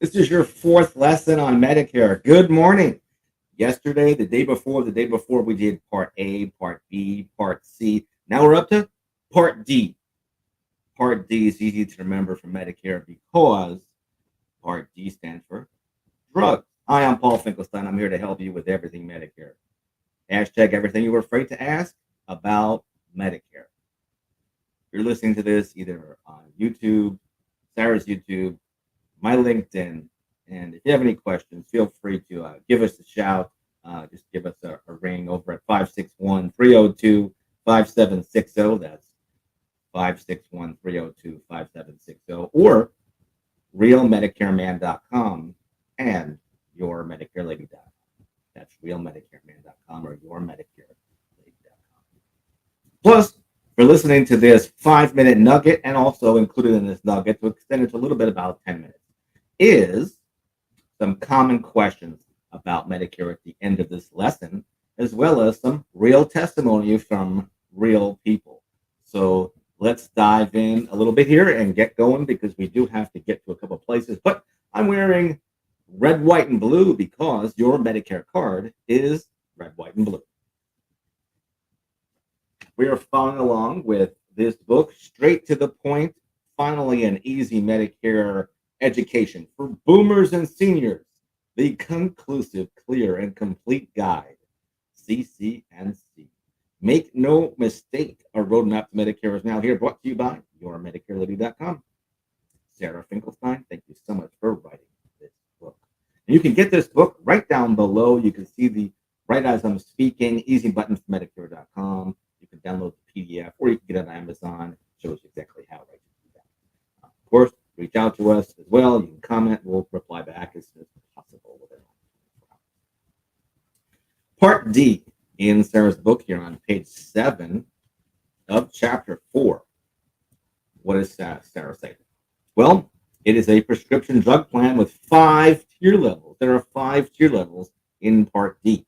This is your fourth lesson on Medicare. Good morning. Yesterday, the day before, we did Part A, Part B, Part C. Now we're up to Part D. Part D is easy to remember from Medicare because Part D stands for drugs. Hi, I'm Paul Finkelstein. I'm here to help you with everything Medicare. Hashtag everything you were afraid to ask about Medicare. You're listening to this either on YouTube, Sarah's YouTube, my LinkedIn. And if you have any questions, feel free to give us a shout. Just give us a ring over at 561 302 5760. That's 561 302 5760. Or realmedicareman.com and yourmedicarelady.com. That's realmedicareman.com or yourmedicarelady.com. Plus, for listening to this 5-minute nugget, and also included in this nugget to extend it to a little bit about 10 minutes, is some common questions about Medicare at the end of this lesson, as well as some real testimony from real people. So let's dive in a little bit here and get going because we do have to get to a couple places. But I'm wearing red, white, and blue because your Medicare card is red, white, and blue. We are following along with this book, straight to the point, finally an easy Medicare education for boomers and seniors, the conclusive, clear, and complete guide, CCNC. Make no mistake, our roadmap to Medicare is now here, brought to you by yourmedicarelady.com. Sarah Finkelstein, thank you so much for writing this book. And you can get this book right down below. You can see the right as I'm speaking, easy button for Medicare.com. You can download the PDF or you can get it on Amazon. It shows you exactly how to do that. Of course, reach out to us as well. You can comment. We'll reply back as soon as possible. Part D in Sarah's book here on page 7 of chapter 4. What does Sarah say? Well, it is a prescription drug plan with 5 tier levels. There are 5 tier levels in Part D.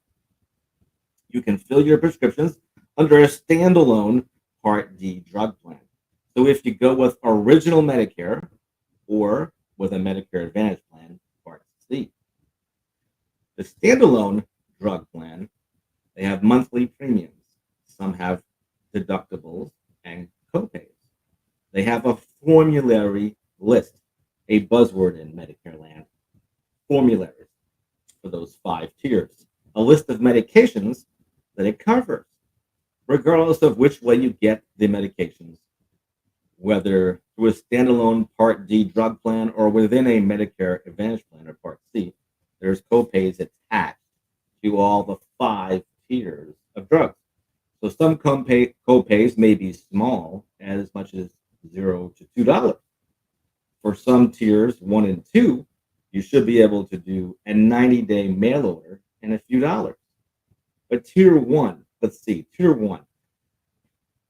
You can fill your prescriptions under a standalone Part D drug plan. So if you go with original Medicare or with a Medicare Advantage plan, Part C. The standalone drug plan, they have monthly premiums. Some have deductibles and copays. They have a formulary list, a buzzword in Medicare land. Formularies for those 5 tiers. A list of medications that it covers, regardless of which way you get the medications, whether through a standalone Part D drug plan or within a Medicare Advantage plan or Part C, there's copays attached to all the 5 tiers of drugs. So some copays may be small, as much as $0 to $2. For some tiers, 1 and 2, you should be able to do a 90-day mail order and a few dollars. But tier 1, let's see, tier 1,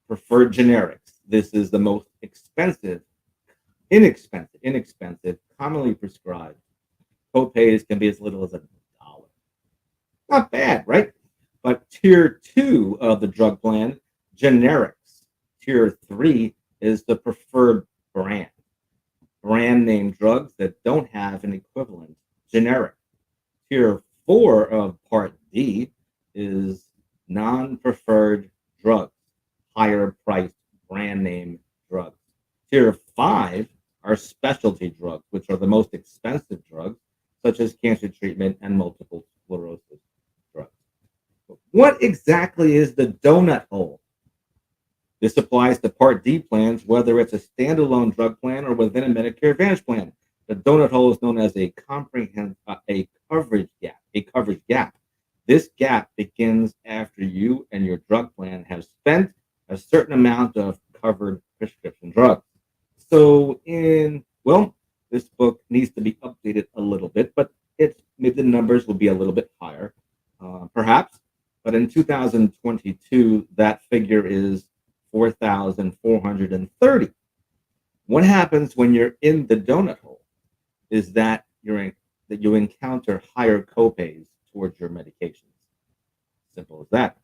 preferred generics. This is the most inexpensive, commonly prescribed. Copays can be as little as $1. Not bad, right? But tier 2 of the drug plan, generics. Tier 3 is the preferred brand. Brand name drugs that don't have an equivalent generic. Tier 4 of Part D is non-preferred drugs, higher priced brand name drugs. Tier 5 are specialty drugs, which are the most expensive drugs, such as cancer treatment and multiple sclerosis drugs. What exactly is the donut hole? This applies to Part D plans, whether it's a standalone drug plan or within a Medicare Advantage plan. The donut hole is known as a coverage gap. A coverage gap. This gap begins after you and your drug plan have spent a certain amount of covered prescription drugs. So, this book needs to be updated a little bit, but maybe the numbers will be a little bit higher, perhaps. But in 2022, that figure is 4,430. What happens when you're in the donut hole is that you encounter higher copays towards your medications. Simple as that.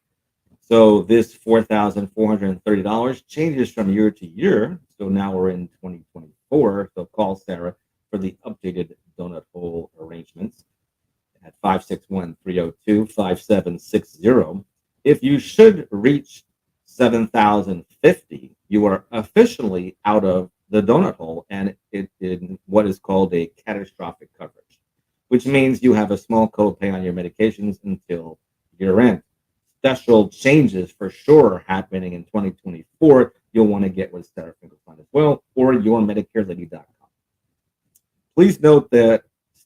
So this $4,430 changes from year to year. So now we're in 2024. So call Sarah for the updated donut hole arrangements at 561-302-5760. If you should reach 7,050, you are officially out of the donut hole and it in what is called a catastrophic coverage, which means you have a small copay on your medications until year end. Special changes for sure happening in 2024. You'll want to get with Sarah Finkelstein as well, or yourmedicarelady.com. Please note that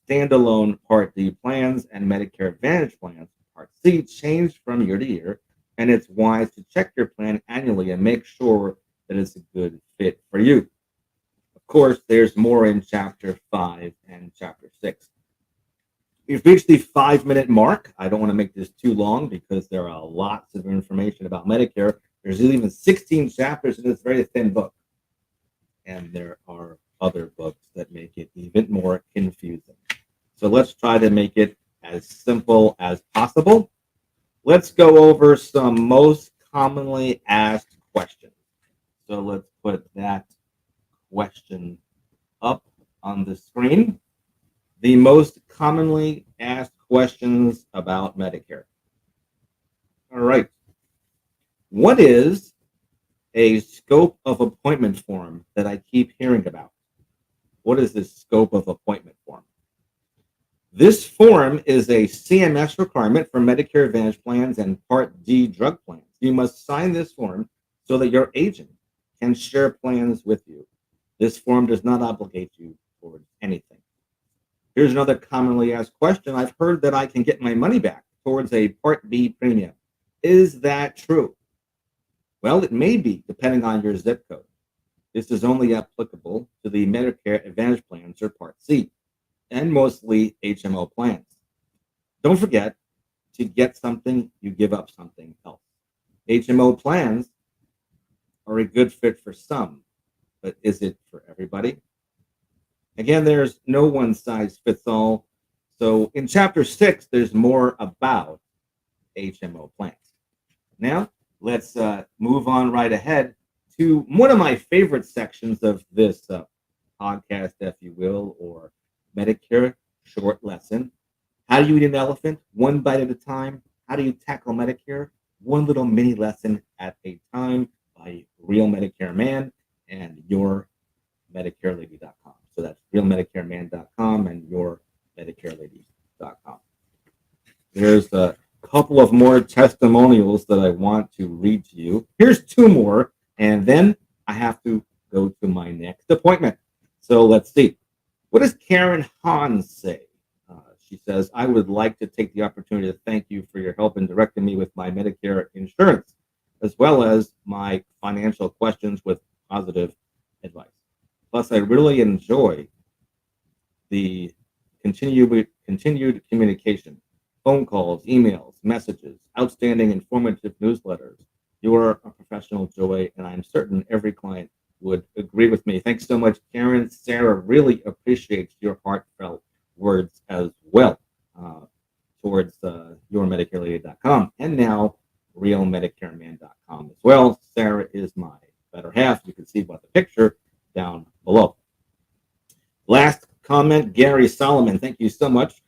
standalone Part D plans and Medicare Advantage plans, Part C, change from year to year, and it's wise to check your plan annually and make sure that it's a good fit for you. Of course, there's more in Chapter 5 and Chapter 6. We've reached the 5-minute mark. I don't want to make this too long because there are lots of information about Medicare. There's even 16 chapters in this very thin book. And there are other books that make it even more confusing. So let's try to make it as simple as possible. Let's go over some most commonly asked questions. So let's put that question up on the screen. The most commonly asked questions about Medicare. All right. What is a scope of appointment form that I keep hearing about? What is this scope of appointment form? This form is a CMS requirement for Medicare Advantage plans and Part D drug plans. You must sign this form so that your agent can share plans with you. This form does not obligate you towards anything. Here's another commonly asked question. I've heard that I can get my money back towards a Part B premium. Is that true? Well, it may be, depending on your zip code. This is only applicable to the Medicare Advantage plans or Part C, and mostly HMO plans. Don't forget, to get something, you give up something else. HMO plans are a good fit for some, but is it for everybody? Again, there's no one size fits all. So in Chapter 6, there's more about HMO plans. Now, let's move on right ahead to one of my favorite sections of this podcast, if you will, or Medicare short lesson. How do you eat an elephant? One bite at a time. How do you tackle Medicare? One little mini lesson at a time by Real Medicare Man and yourmedicarelady.com. So that's realmedicareman.com and yourmedicarelady.com. There's a couple of more testimonials that I want to read to you. Here's two more, and then I have to go to my next appointment. So let's see. What does Karen Hahn say? She says, I would like to take the opportunity to thank you for your help in directing me with my Medicare insurance, as well as my financial questions with positive advice. Plus, I really enjoy the continued communication, phone calls, emails, messages, outstanding informative newsletters. You are a professional joy, and I'm certain every client would agree with me. Thanks so much, Karen. Sarah really appreciates your heartfelt words as well towards yourmedicarelady.com and now realmedicareman.com as well. Sarah is my better half. You can see by the picture down below. Last comment, Gary Solomon. Thank you so much.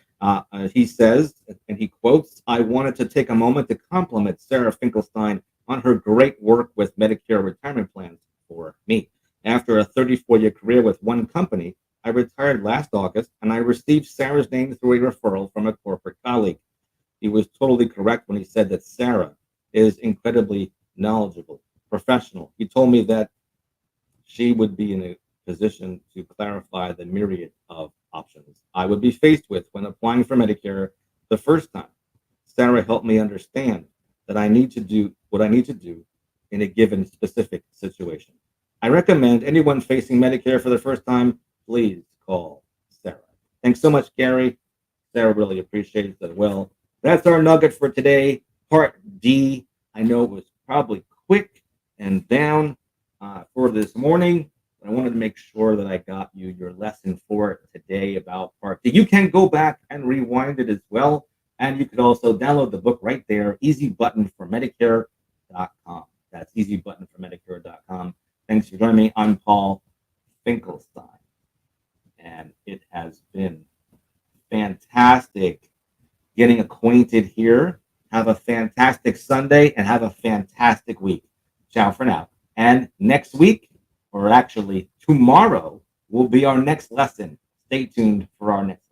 He says, and he quotes, I wanted to take a moment to compliment Sarah Finkelstein on her great work with Medicare retirement plans for me. After a 34-year career with one company, I retired last August, and I received Sarah's name through a referral from a corporate colleague. He was totally correct when he said that Sarah is incredibly knowledgeable, professional. He told me that she would be in a position to clarify the myriad of options I would be faced with when applying for Medicare the first time. Sarah helped me understand that I need to do what I need to do in a given specific situation. I recommend anyone facing Medicare for the first time, please call Sarah. Thanks so much, Gary. Sarah really appreciates it well. That's our nugget for today, Part D. I know it was probably quick and down for this morning. I wanted to make sure that I got you your lesson for today about Part D. You can go back and rewind it as well. And you could also download the book right there, easybuttonformedicare.com. That's easybuttonformedicare.com. Thanks for joining me. I'm Paul Finkelstein. And and it has been fantastic getting acquainted here. Have a fantastic Sunday and have a fantastic week. Ciao for now. And next week, or actually tomorrow, will be our next lesson. Stay tuned for our next